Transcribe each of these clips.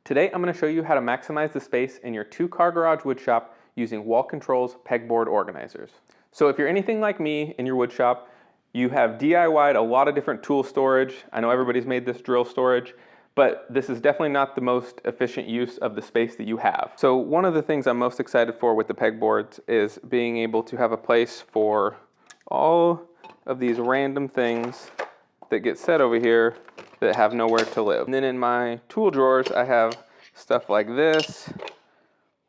Today I'm going to show you how to maximize the space in your 2-car garage woodshop using Wall Control's pegboard organizers. So if you're anything like me in your woodshop, you have DIY'd a lot of different tool storage. I know everybody's made this drill storage, but this is definitely not the most efficient use of the space that you have. So one of the things I'm most excited for with the pegboards is being able to have a place for all of these random things that get set over here that have nowhere to live. And then in my tool drawers, I have stuff like this,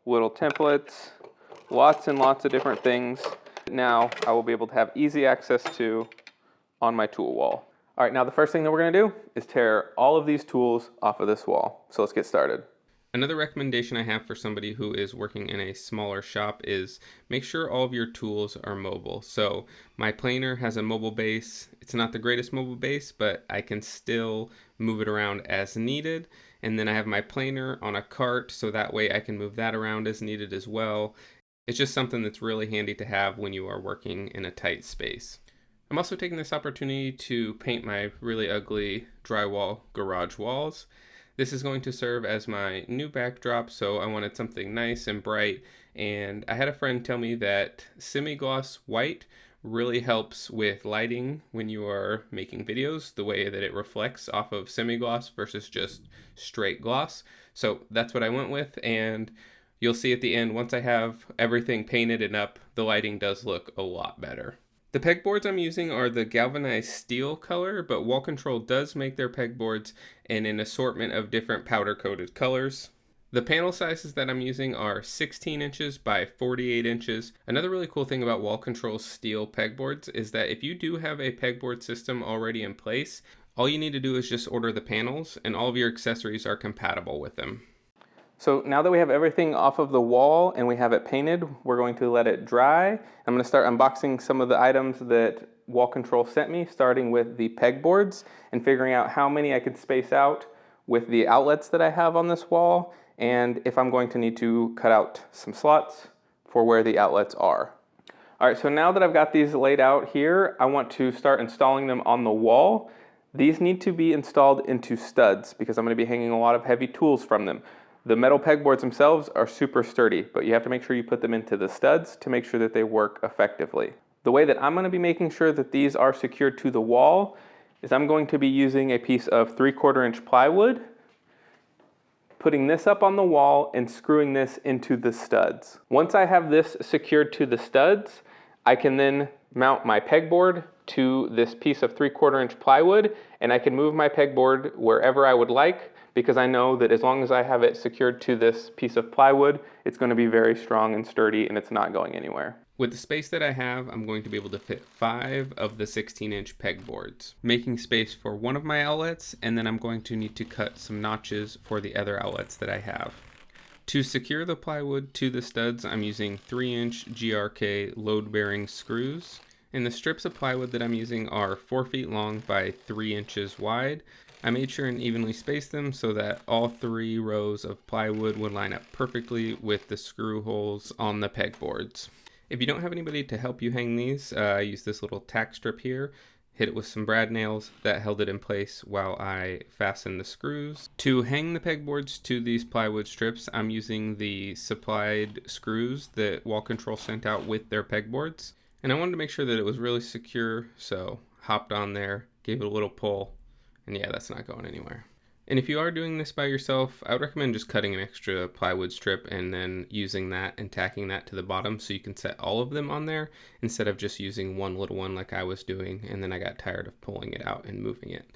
little templates, lots and lots of different things. Now I will be able to have easy access to on my tool wall. All right, now the first thing that we're gonna do is tear all of these tools off of this wall. So let's get started. Another recommendation I have for somebody who is working in a smaller shop is make sure all of your tools are mobile. So my planer has a mobile base. It's not the greatest mobile base, but I can still move it around as needed. And then I have my planer on a cart, so that way I can move that around as needed as well. It's just something that's really handy to have when you are working in a tight space. I'm also taking this opportunity to paint my really ugly drywall garage walls. This is going to serve as my new backdrop, so I wanted something nice and bright, and I had a friend tell me that semi-gloss white really helps with lighting when you are making videos, the way that it reflects off of semi-gloss versus just straight gloss. So that's what I went with, and you'll see at the end, once I have everything painted and up, the lighting does look a lot better. The pegboards I'm using are the galvanized steel color, but Wall Control does make their pegboards in an assortment of different powder-coated colors. The panel sizes that I'm using are 16 inches by 48 inches. Another really cool thing about Wall Control's steel pegboards is that if you do have a pegboard system already in place, all you need to do is just order the panels and all of your accessories are compatible with them. So now that we have everything off of the wall and we have it painted, we're going to let it dry. I'm going to start unboxing some of the items that Wall Control sent me, starting with the pegboards and figuring out how many I could space out with the outlets that I have on this wall, and if I'm going to need to cut out some slots for where the outlets are. All right, so now that I've got these laid out here, I want to start installing them on the wall. These need to be installed into studs because I'm going to be hanging a lot of heavy tools from them. The metal pegboards themselves are super sturdy, but you have to make sure you put them into the studs to make sure that they work effectively. The way that I'm going to be making sure that these are secured to the wall is I'm going to be using a piece of 3/4 inch plywood, putting this up on the wall and screwing this into the studs. Once I have this secured to the studs, I can then mount my pegboard to this piece of 3/4 inch plywood, and I can move my pegboard wherever I would like, because I know that as long as I have it secured to this piece of plywood, it's going to be very strong and sturdy and it's not going anywhere. With the space that I have, I'm going to be able to fit 5 of the 16-inch pegboards, making space for one of my outlets, and then I'm going to need to cut some notches for the other outlets that I have. To secure the plywood to the studs, I'm using 3-inch GRK load-bearing screws. And the strips of plywood that I'm using are 4 feet long by 3 inches wide. I made sure and evenly spaced them so that all 3 rows of plywood would line up perfectly with the screw holes on the pegboards. If you don't have anybody to help you hang these, I used this little tack strip here, hit it with some brad nails that held it in place while I fastened the screws. To hang the pegboards to these plywood strips, I'm using the supplied screws that Wall Control sent out with their pegboards. And I wanted to make sure that it was really secure, so hopped on there, gave it a little pull, and yeah, that's not going anywhere. And if you are doing this by yourself, I would recommend just cutting an extra plywood strip and then using that and tacking that to the bottom so you can set all of them on there instead of just using one little one like I was doing, and then I got tired of pulling it out and moving it.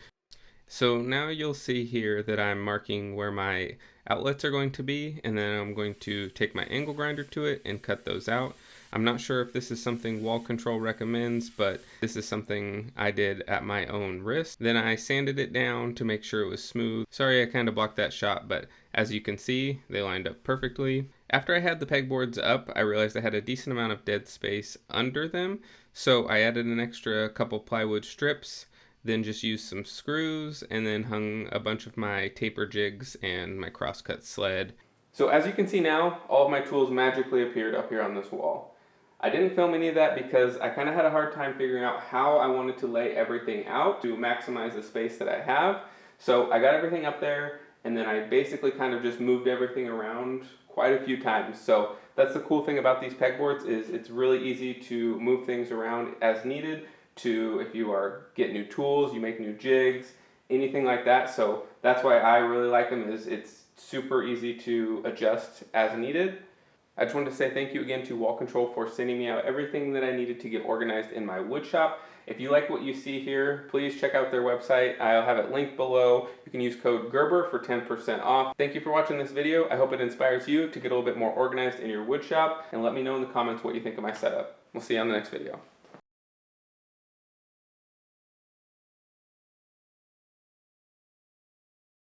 So now you'll see here that I'm marking where my outlets are going to be, and then I'm going to take my angle grinder to it and cut those out. I'm not sure if this is something Wall Control recommends, but this is something I did at my own risk. Then I sanded it down to make sure it was smooth. Sorry I kind of blocked that shot, but as you can see, they lined up perfectly. After I had the pegboards up, I realized I had a decent amount of dead space under them, so I added an extra couple plywood strips, then just used some screws, and then hung a bunch of my taper jigs and my crosscut sled. So as you can see now, all of my tools magically appeared up here on this wall. I didn't film any of that because I kind of had a hard time figuring out how I wanted to lay everything out to maximize the space that I have. So I got everything up there, and then I basically kind of just moved everything around quite a few times. So that's the cool thing about these pegboards, is it's really easy to move things around as needed, to if you are get new tools, you make new jigs, anything like that. So that's why I really like them, is it's super easy to adjust as needed. I just wanted to say thank you again to Wall Control for sending me out everything that I needed to get organized in my wood shop. If you like what you see here, please check out their website. I'll have it linked below. You can use code Gerber for 10% off. Thank you for watching this video. I hope it inspires you to get a little bit more organized in your wood shop, and let me know in the comments what you think of my setup. We'll see you on the next video.